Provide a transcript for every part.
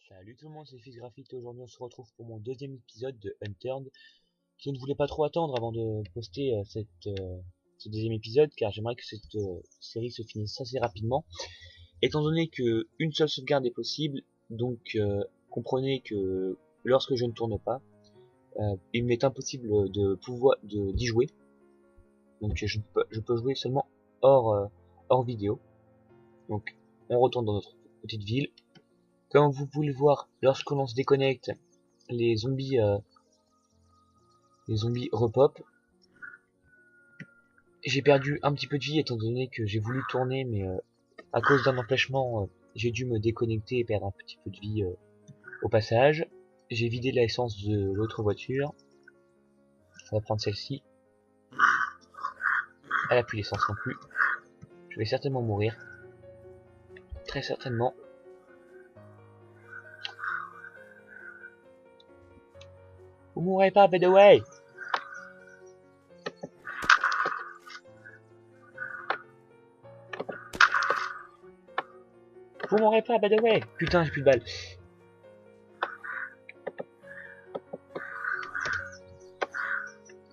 Salut tout le monde, c'est Fils Graphite et aujourd'hui on se retrouve pour mon deuxième épisode de Unturned. Je ne voulais pas trop attendre avant de poster ce deuxième épisode car j'aimerais que cette série se finisse assez rapidement. Étant donné que une seule sauvegarde est possible, donc comprenez que lorsque je ne tourne pas, il m'est impossible d'y jouer. Donc je peux jouer seulement hors vidéo. Donc on retourne dans notre petite ville. Comme vous pouvez le voir, lorsque l'on se déconnecte, les zombies repop. J'ai perdu un petit peu de vie étant donné que j'ai voulu tourner, mais à cause d'un empêchement, j'ai dû me déconnecter et perdre un petit peu de vie au passage. J'ai vidé l'essence de l'autre voiture. On va prendre celle-ci. Elle a plus d'essence non plus. Je vais certainement mourir. Très certainement. Vous mourrez pas, by the way. Vous mourrez pas, by the way. Putain, j'ai plus de balles.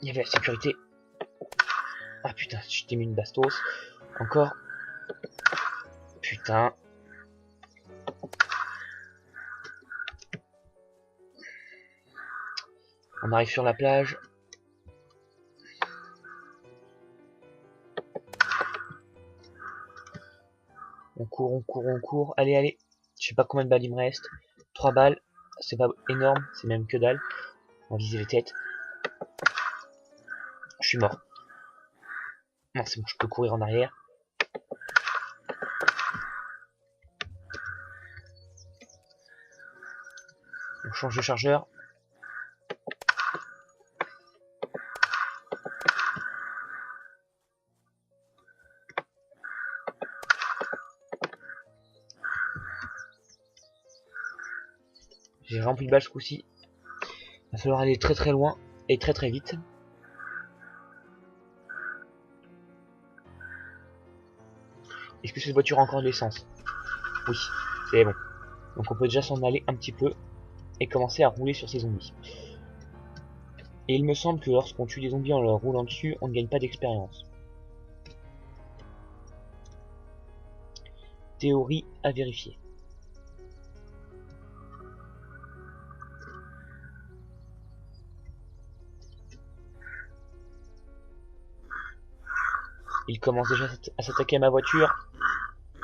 Il y avait la sécurité. Ah putain, je t'ai mis une bastos. Encore. Putain. On arrive sur la plage. On court, on court, on court. Allez, allez. Je sais pas combien de balles il me reste. 3 balles. C'est pas énorme. C'est même que dalle. On va viser les têtes. Je suis mort. Non, c'est bon, je peux courir en arrière. On change de chargeur. J'ai rempli de balles ce coup-ci. Il va falloir aller très très loin et très très vite. Est-ce que cette voiture a encore de l'essence? Oui, c'est bon. Donc on peut déjà s'en aller un petit peu et commencer à rouler sur ces zombies. Et il me semble que lorsqu'on tue des zombies en leur roulant dessus, on ne gagne pas d'expérience. Théorie à vérifier. Ils commencent déjà à s'attaquer à ma voiture.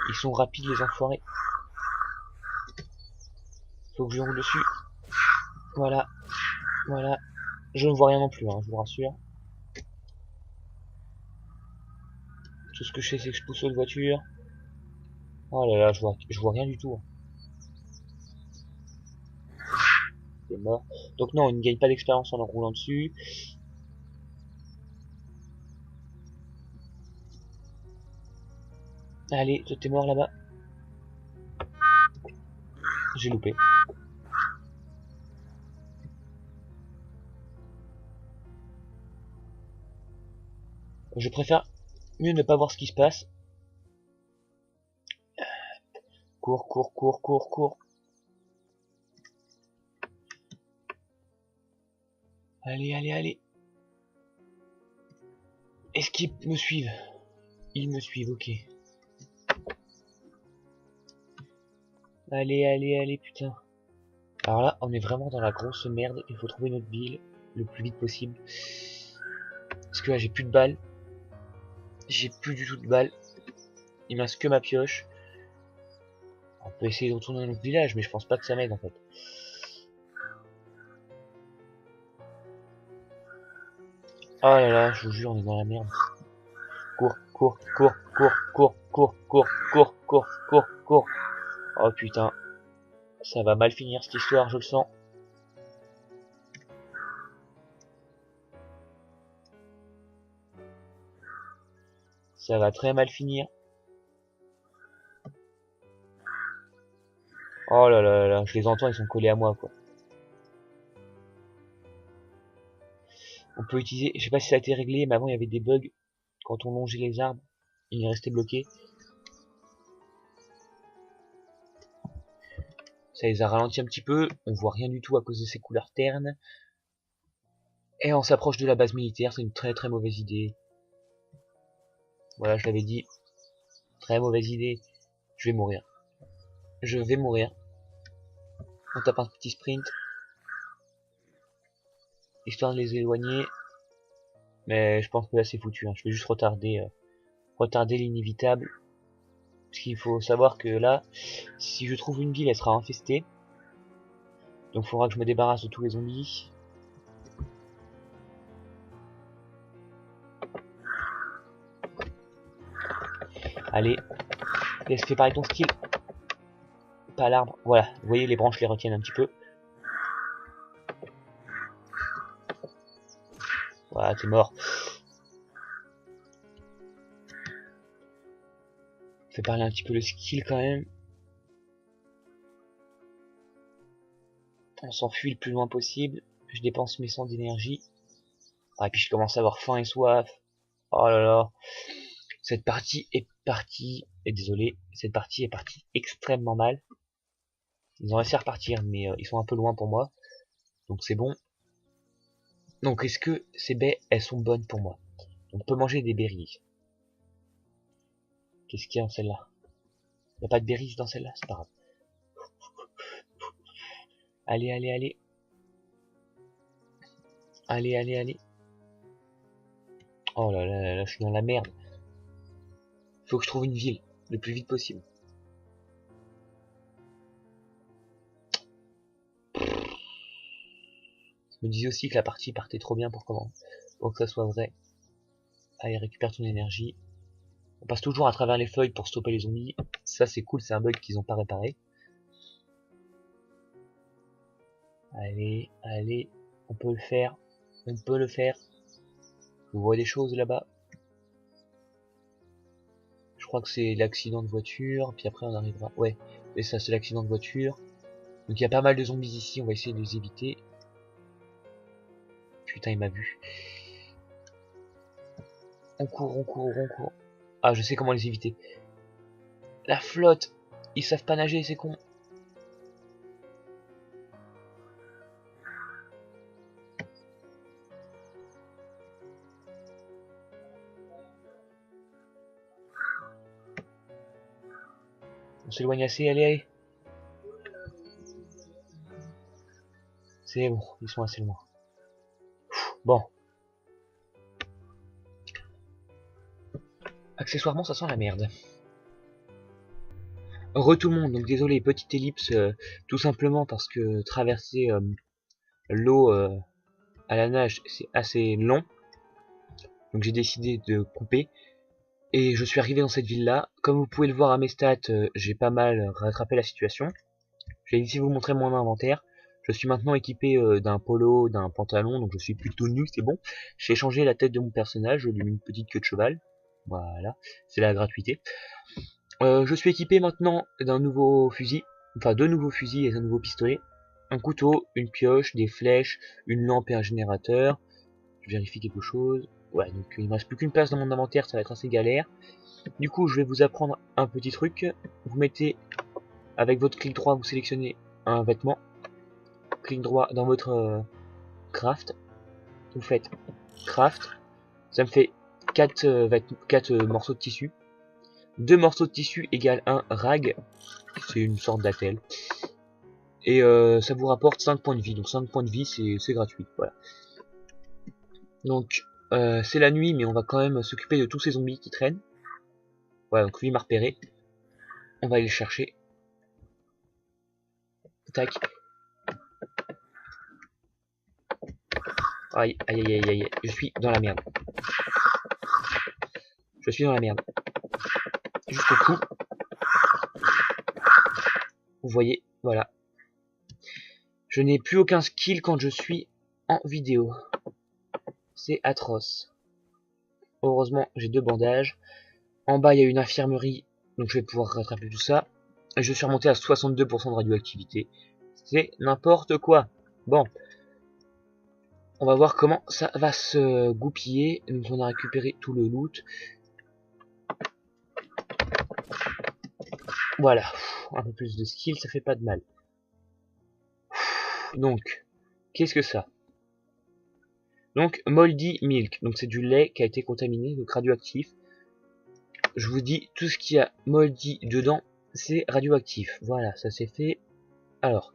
Ils sont rapides les enfoirés. Faut que je roule dessus. Voilà. Voilà. Je ne vois rien non plus, hein, je vous rassure. Tout ce que je sais, c'est que je pousse l'autre voiture. Oh là là, je vois rien du tout. C'est mort. Donc non, on ne gagne pas d'expérience en leur roulant dessus. Allez, toi t'es mort là-bas. J'ai loupé. Je préfère mieux ne pas voir ce qui se passe. Cours, cours, cours, cours, cours. Allez, allez, allez. Est-ce qu'ils me suivent? Ils me suivent, ok. Allez, allez, allez, putain. Alors là, on est vraiment dans la grosse merde. Il faut trouver notre ville le plus vite possible. Parce que là, j'ai plus de balles. J'ai plus du tout de balles. Il me reste que ma pioche. On peut essayer de retourner dans notre village, mais je pense pas que ça m'aide en fait. Oh là là, je vous jure, on est dans la merde. Cours, cours, cours, cours, cours, cours, cours, cours, cours, cours, cours. Oh putain. Ça va mal finir cette histoire, je le sens. Ça va très mal finir. Oh là là là, je les entends, ils sont collés à moi quoi. On peut utiliser, je sais pas si ça a été réglé, mais avant il y avait des bugs. Quand on longeait les arbres, il est resté bloqué. Ça les a ralentis un petit peu. On voit rien du tout à cause de ces couleurs ternes. Et on s'approche de la base militaire. C'est une très très mauvaise idée. Voilà, je l'avais dit. Très mauvaise idée. Je vais mourir. Je vais mourir. On tape un petit sprint. Histoire de les éloigner. Mais je pense que là c'est foutu. Hein. Je vais juste retarder l'inévitable. Parce qu'il faut savoir que là, si je trouve une ville, elle sera infestée. Donc il faudra que je me débarrasse de tous les zombies. Allez, laisse préparer ton skill. Pas l'arbre. Voilà, vous voyez les branches les retiennent un petit peu. Voilà, t'es mort. Fais parler un petit peu le skill quand même. On s'enfuit le plus loin possible. Je dépense mes 100 d'énergie. Ah, et puis je commence à avoir faim et soif. Oh là là. Cette partie est partie. Et désolé, cette partie est partie extrêmement mal. Ils ont réussi à repartir, mais ils sont un peu loin pour moi. Donc c'est bon. Donc est-ce que ces baies, elles sont bonnes pour moi? On peut manger des berries. Qu'est-ce qu'il y a dans celle-là? Il n'y a pas de berries dans celle-là? C'est pas grave. Allez, allez, allez. Allez, allez, allez. Oh là là là là, je suis dans la merde. Faut que je trouve une ville le plus vite possible. Je me disais aussi que la partie partait trop bien pour que ça soit vrai. Allez, récupère ton énergie. On passe toujours à travers les feuilles pour stopper les zombies. Ça c'est cool, c'est un bug qu'ils ont pas réparé. Allez, allez, on peut le faire. On peut le faire. Je vois des choses là-bas. Je crois que c'est l'accident de voiture. Puis après on arrivera. Ouais, et ça c'est l'accident de voiture. Donc il y a pas mal de zombies ici, on va essayer de les éviter. Putain, il m'a vu. On court, on court, on court. Ah, je sais comment les éviter. La flotte. Ils savent pas nager, c'est con. On s'éloigne assez, allez, allez. C'est bon, ils sont assez loin. Bon. Accessoirement, ça sent la merde. Tout le monde, donc désolé, petite ellipse, tout simplement parce que traverser l'eau à la nage, c'est assez long. Donc j'ai décidé de couper. Et je suis arrivé dans cette ville-là. Comme vous pouvez le voir à mes stats, j'ai pas mal rattrapé la situation. Je vais ici vous montrer mon inventaire. Je suis maintenant équipé d'un polo, d'un pantalon, donc je suis plutôt nu, c'est bon. J'ai changé la tête de mon personnage, je lui ai mis une petite queue de cheval. Voilà, c'est la gratuité. Je suis équipé maintenant d'un nouveau fusil, enfin deux nouveaux fusils et un nouveau pistolet. Un couteau, une pioche, des flèches, une lampe et un générateur. Je vérifie quelque chose. Ouais, donc il ne me reste plus qu'une place dans mon inventaire, ça va être assez galère. Du coup, je vais vous apprendre un petit truc. Vous mettez, avec votre clic droit, vous sélectionnez un vêtement. Clic droit dans votre craft. Vous faites craft. Ça me fait 4 morceaux de tissu. 2 morceaux de tissu égale un rag. C'est une sorte d'attel. Et ça vous rapporte 5 points de vie. Donc 5 points de vie, c'est gratuit. Voilà. Donc c'est la nuit, mais on va quand même s'occuper de tous ces zombies qui traînent. Voilà, donc lui il m'a repéré. On va aller le chercher. Tac. Aïe, aïe, aïe, aïe, aïe. Je suis dans la merde. Je suis dans la merde. Jusqu'au cou. Vous voyez, voilà. Je n'ai plus aucun skill quand je suis en vidéo. C'est atroce. Heureusement, j'ai 2 bandages. En bas, il y a une infirmerie, donc je vais pouvoir rattraper tout ça. Et je suis remonté à 62% de radioactivité. C'est n'importe quoi. Bon. On va voir comment ça va se goupiller. Donc on a récupéré tout le loot. Voilà. Un peu plus de skill, ça fait pas de mal. Donc, qu'est-ce que ça? Donc, moldy milk. Donc, c'est du lait qui a été contaminé, donc radioactif. Je vous dis, tout ce qu'il y a moldy dedans, c'est radioactif. Voilà, ça c'est fait. Alors,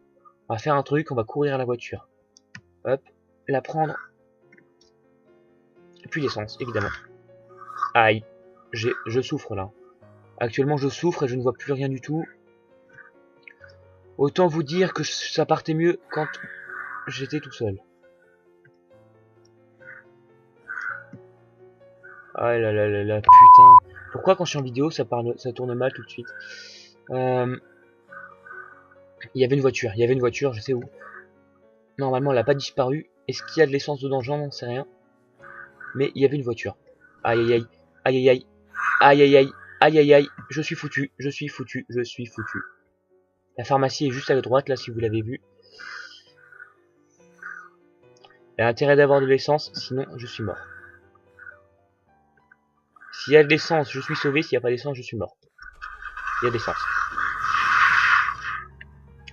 on va faire un truc, on va courir à la voiture. Hop, la prendre. Puis l'essence, évidemment. Aïe, je souffre là. Actuellement, je souffre et je ne vois plus rien du tout. Autant vous dire que ça partait mieux quand j'étais tout seul. Ah là là là là, putain. Pourquoi quand je suis en vidéo, ça tourne mal tout de suite? Il y avait une voiture, je sais où. Normalement, elle n'a pas disparu. Est-ce qu'il y a de l'essence dedans? J'en sais rien. Mais il y avait une voiture. Aïe aïe aïe, aïe aïe aïe, aïe aïe aïe, aïe aïe aïe, je suis foutu, je suis foutu, je suis foutu. La pharmacie est juste à la droite, là, si vous l'avez vu. Il y a intérêt d'avoir de l'essence, sinon je suis mort. S'il y a de l'essence, je suis sauvé. S'il n'y a pas d'essence, je suis mort. Il y a de l'essence.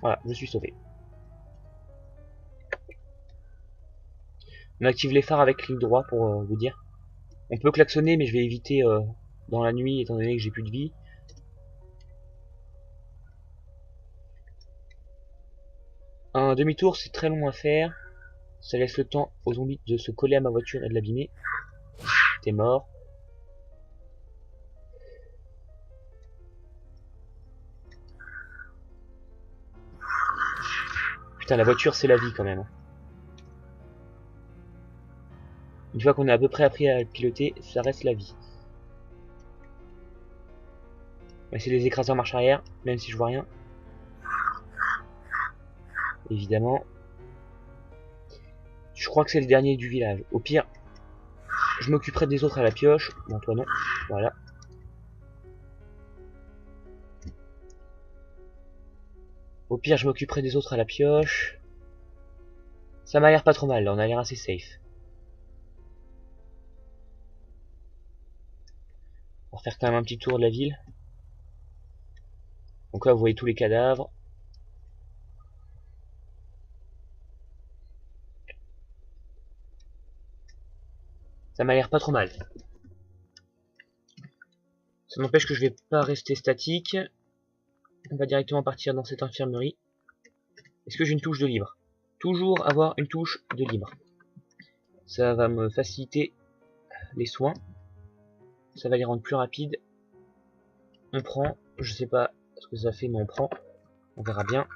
Voilà, je suis sauvé. On active les phares avec clic droit pour vous dire. On peut klaxonner, mais je vais éviter dans la nuit, étant donné que j'ai plus de vie. Un demi-tour, c'est très long à faire. Ça laisse le temps aux zombies de se coller à ma voiture et de l'abîmer. T'es mort. Putain, la voiture, c'est la vie quand même. Une fois qu'on a à peu près appris à piloter, ça reste la vie. On va essayer de les écraser en marche arrière, même si je vois rien. Évidemment. Je crois que c'est le dernier du village. Au pire, je m'occuperai des autres à la pioche. Bon, toi non. Voilà. Au pire, je m'occuperai des autres à la pioche. Ça m'a l'air pas trop mal, là. On a l'air assez safe. On va refaire quand même un petit tour de la ville. Donc là, vous voyez tous les cadavres. Ça m'a l'air pas trop mal. Ça n'empêche que je vais pas rester statique. On va directement partir dans cette infirmerie. Est-ce que j'ai une touche de libre? Toujours avoir une touche de libre. Ça va me faciliter les soins. Ça va les rendre plus rapides. On prend. Je sais pas ce que ça fait, mais on prend. On verra bien.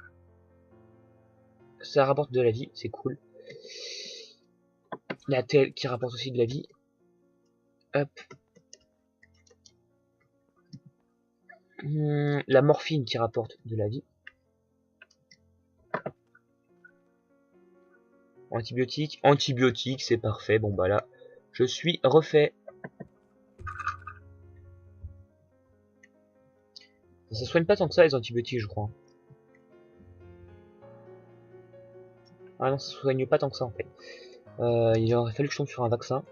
Ça rapporte de la vie, c'est cool. La telle qui rapporte aussi de la vie. Hop. La morphine qui rapporte de la vie. Antibiotique. Antibiotique, c'est parfait. Bon bah là, je suis refait. Ça soigne pas tant que ça les antibiotiques, je crois. Ah non, ça soigne pas tant que ça en fait. Il aurait fallu que je tombe sur un vaccin.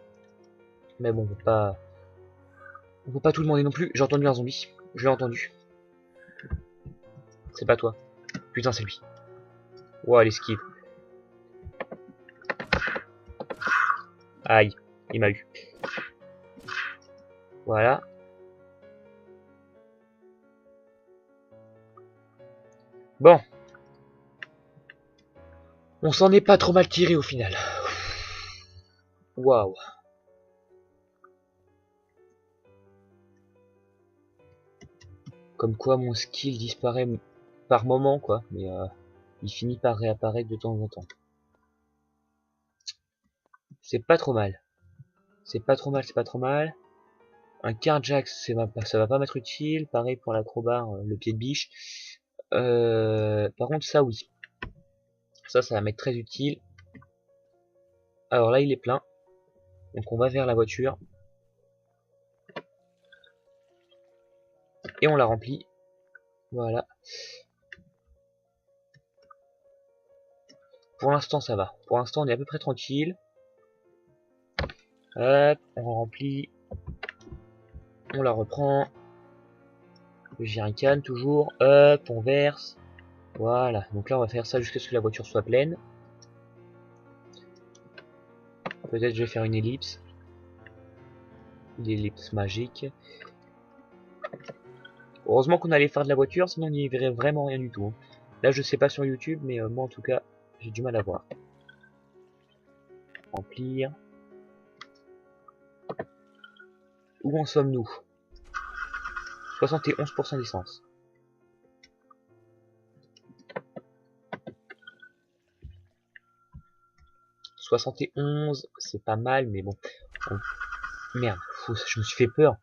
Mais bon, on peut pas tout demander non plus. J'ai entendu un zombie. Je l'ai entendu. C'est pas toi. Putain, c'est lui. Ouah, l'esquive. Aïe, il m'a eu. Voilà. Bon. On s'en est pas trop mal tiré au final. Waouh. Comme quoi mon skill disparaît par moment, quoi. Mais il finit par réapparaître de temps en temps. C'est pas trop mal. C'est pas trop mal, c'est pas trop mal. Un carjack, ça va pas m'être utile. Pareil pour l'acrobat, le pied de biche. Par contre, ça oui. Ça va m'être très utile. Alors là, il est plein. Donc on va vers la voiture. Et on la remplit. Voilà. Pour l'instant, ça va. Pour l'instant, on est à peu près tranquille. Hop, on remplit. On la reprend. Le jerrycan, toujours. Hop, on verse. Voilà, donc là on va faire ça jusqu'à ce que la voiture soit pleine. Peut-être je vais faire une ellipse. L'ellipse magique. Heureusement qu'on allait faire de la voiture, sinon on n'y verrait vraiment rien du tout. Hein. Là je sais pas sur YouTube, mais moi en tout cas, j'ai du mal à voir. Remplir. Où en sommes-nous? 71% d'essence. « 71, c'est pas mal, mais bon. Merde, je me suis fait peur.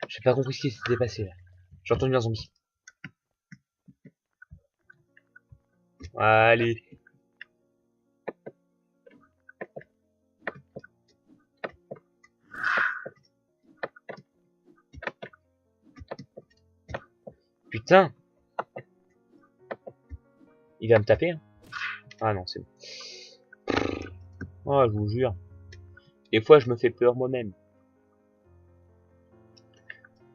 J'ai pas compris ce qui s'était passé là. J'ai entendu un zombie. Allez. Putain. Il va me taper. Hein. Ah non, c'est bon. Oh, je vous jure. Des fois, je me fais peur moi-même.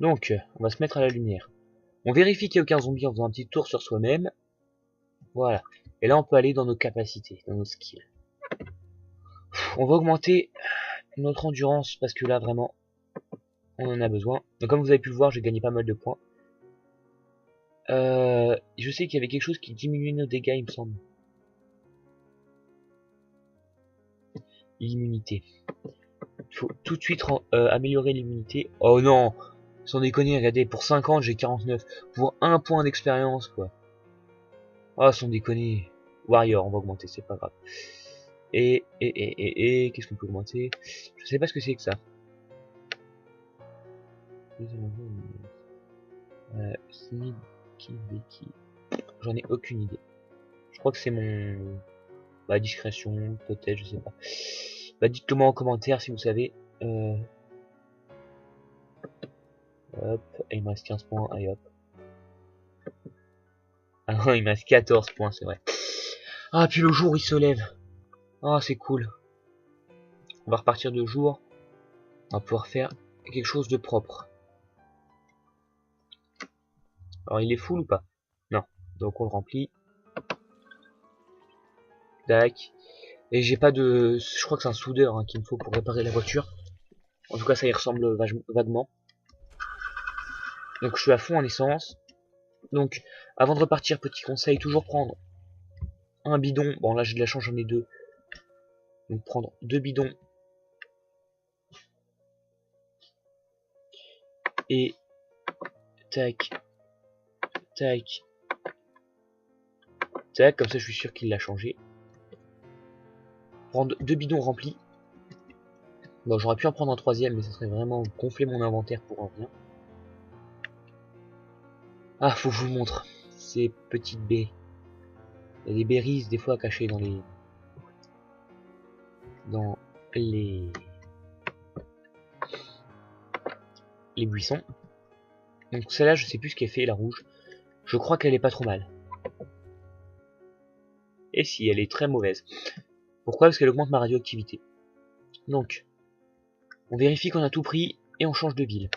Donc, on va se mettre à la lumière. On vérifie qu'il n'y a aucun zombie en faisant un petit tour sur soi-même. Voilà. Et là, on peut aller dans nos capacités, dans nos skills. On va augmenter notre endurance parce que là, vraiment, on en a besoin. Donc, comme vous avez pu le voir, j'ai gagné pas mal de points. Je sais qu'il y avait quelque chose qui diminuait nos dégâts, il me semble. L'immunité. Il faut tout de suite améliorer l'immunité. Oh non! Sans déconner, regardez, pour 50, j'ai 49. Pour 1 point d'expérience, quoi. Oh, sans déconner. Warrior, on va augmenter, c'est pas grave. Qu'est-ce qu'on peut augmenter? Je sais pas ce que c'est que ça. J'en ai aucune idée. Je crois que c'est mon... Bah, discrétion, peut-être, je sais pas. Bah, dites-le moi en commentaire si vous savez. Hop, et il me reste 15 points, allez hop. Ah non, il me reste 14 points, c'est vrai. Ah, puis le jour il se lève. Ah, c'est cool. On va repartir de jour. On va pouvoir faire quelque chose de propre. Alors, il est full ou pas? Non. Donc, on le remplit. Tac. Et j'ai pas de... Je crois que c'est un soudeur hein, qu'il me faut pour réparer la voiture. En tout cas, ça y ressemble vaguement. Donc, je suis à fond en essence. Donc, avant de repartir, petit conseil, toujours prendre un bidon. Bon, là, j'ai de la chance, j'en ai 2. Donc, prendre 2 bidons. Et... Tac. Tac. Tac, comme ça, je suis sûr qu'il l'a changé. Prendre 2 bidons remplis. Bon, j'aurais pu en prendre un 3e, mais ça serait vraiment gonfler mon inventaire pour en rien. Ah, faut que je vous montre ces petites baies. Il y a des berries des fois cachées dans les... les buissons. Donc celle-là, je sais plus ce qu'elle fait, la rouge. Je crois qu'elle est pas trop mal. Et si, elle est très mauvaise. Pourquoi? Parce qu'elle augmente ma radioactivité. Donc, on vérifie qu'on a tout pris et on change de ville.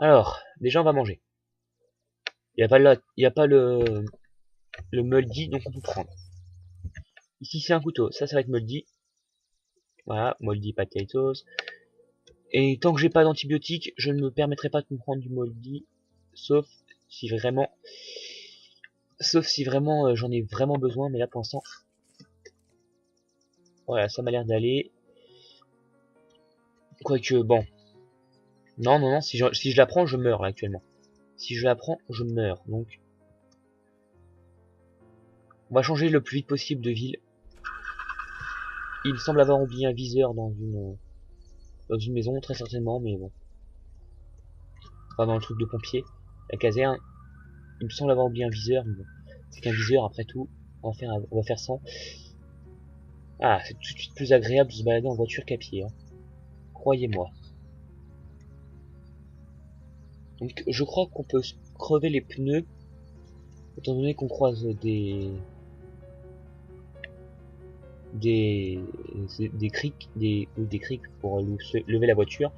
Alors, déjà on va manger. Il n'y a pas le moldy, donc on peut prendre. Ici c'est un couteau, ça va être moldy. Voilà, moldy potatoes. Et tant que j'ai pas d'antibiotiques, je ne me permettrai pas de me prendre du moldy, sauf si vraiment j'en ai vraiment besoin, mais là pour l'instant, voilà, ça m'a l'air d'aller. Quoique, bon. Non, si je la prends, je meurs là actuellement. Si je la prends, je meurs. Donc, on va changer le plus vite possible de ville. Il semble avoir oublié un viseur dans une maison, très certainement, mais bon. Enfin, dans le truc de pompier. La caserne. Il me semble avoir oublié un viseur, mais bon. C'est qu'un viseur, après tout. On va faire 100. Ah, c'est tout de suite plus agréable de se balader en voiture qu'à pied. Hein. Croyez-moi. Donc, je crois qu'on peut crever les pneus. Étant donné qu'on croise des crics, des crics pour lever la voiture.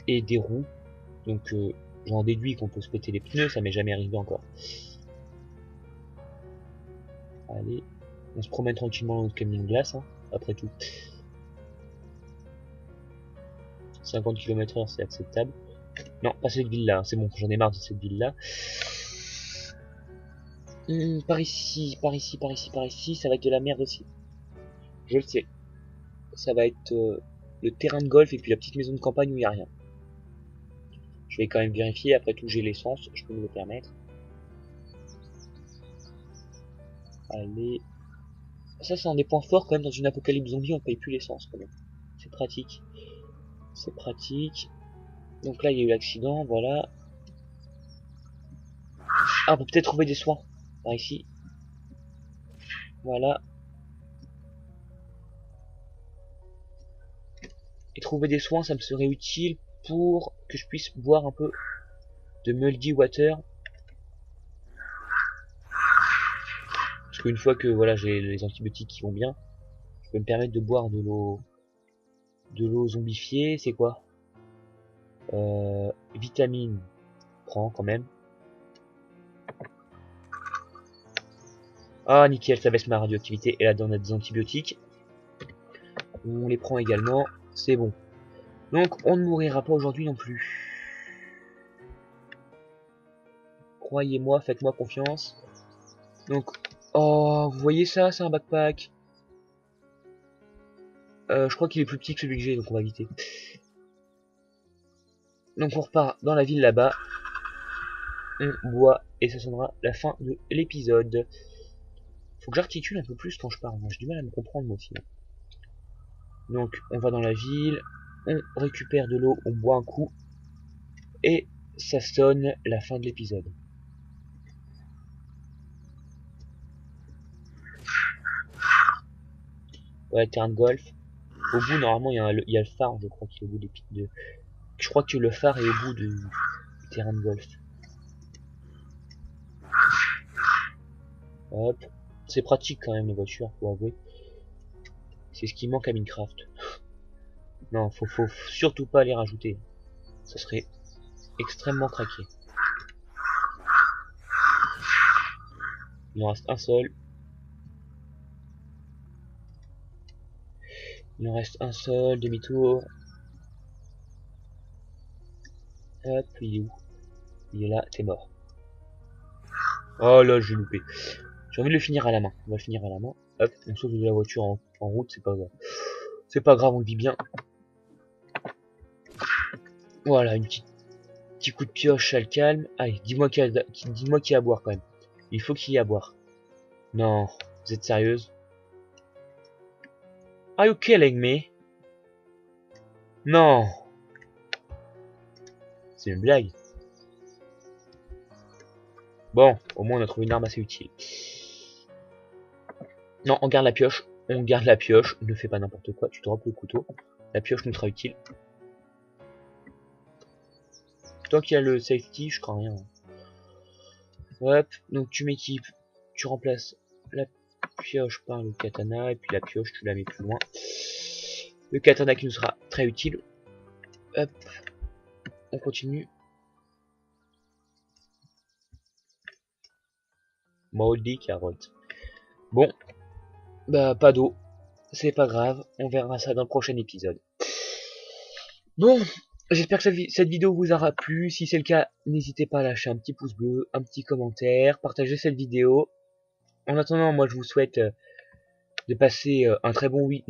Et des roues. Donc, J'en déduis qu'on peut se péter les pneus, ça m'est jamais arrivé encore. Allez, on se promène tranquillement dans notre camion de glace, hein, après tout. 50 km/h, c'est acceptable. Non, pas cette ville-là, hein, c'est bon, j'en ai marre de cette ville-là. Par ici, par ici, par ici, par ici, ça va être de la merde aussi. Je le sais. Ça va être le terrain de golf et puis la petite maison de campagne où il n'y a rien. Je vais quand même vérifier, après tout j'ai l'essence, je peux me le permettre. Allez. Ça c'est un des points forts quand même dans une apocalypse zombie, on paye plus l'essence quand même. C'est pratique. C'est pratique. Donc là il y a eu l'accident, voilà. Ah, on peut peut-être trouver des soins. Par ici. Voilà. Et trouver des soins, ça me serait utile pour que je puisse boire un peu de Muldy Water. Parce qu'une fois que voilà j'ai les antibiotiques qui vont bien, je peux me permettre de boire de l'eau zombifiée. C'est quoi? Vitamine. Prends quand même. Ah nickel, ça baisse ma radioactivité. Et là on a des antibiotiques. On les prend également. C'est bon. Donc on ne mourira pas aujourd'hui non plus. Croyez-moi, faites-moi confiance. Donc, oh, vous voyez ça, c'est un backpack. Je crois qu'il est plus petit que celui que j'ai, donc on va éviter. Donc on repart dans la ville là-bas. On boit et ça sonnera la fin de l'épisode. Faut que j'articule un peu plus quand je parle. Moi j'ai du mal à me comprendre moi aussi. Donc on va dans la ville, on récupère de l'eau, on boit un coup. Et ça sonne la fin de l'épisode. Ouais, terrain de golf. Au bout, normalement, il y a le phare, je crois, qui est au bout de... Je crois que le phare est au bout du terrain de golf. Hop. C'est pratique quand même, les voitures, faut avouer. C'est ce qui manque à Minecraft. Non, faut surtout pas les rajouter. Ça serait extrêmement craqué. Il en reste un seul. Il en reste un seul, demi-tour. Hop, il est où? Il est là, t'es mort. Oh là, j'ai loupé. J'ai envie de le finir à la main. On va le finir à la main. Hop, on sauve de la voiture en route, c'est pas grave. C'est pas grave, on le vit bien. Voilà, une petit coup de pioche, ça le calme. Allez, dis-moi qu'il y a à boire quand même. Il faut qu'il y ait à boire. Non, vous êtes sérieuse? Are you killing me? Non. C'est une blague. Bon, au moins on a trouvé une arme assez utile. Non, on garde la pioche. On garde la pioche. Ne fais pas n'importe quoi. Tu droppes le couteau. La pioche nous sera utile. Tant qu'il y a le safety, je crains rien. Hop, donc tu m'équipes. Tu remplaces la pioche par le katana. Et puis la pioche, tu la mets plus loin. Le katana qui nous sera très utile. Hop. On continue. Moldy carotte. Bon. Bah, pas d'eau. C'est pas grave. On verra ça dans le prochain épisode. Bon. J'espère que cette vidéo vous aura plu. Si c'est le cas, n'hésitez pas à lâcher un petit pouce bleu, un petit commentaire, partager cette vidéo. En attendant, moi je vous souhaite de passer une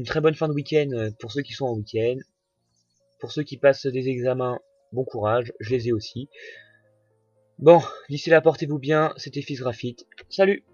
très bonne fin de week-end pour ceux qui sont en week-end. Pour ceux qui passent des examens, bon courage, je les ai aussi. Bon, d'ici là, portez-vous bien, c'était Fils Graphite. Salut!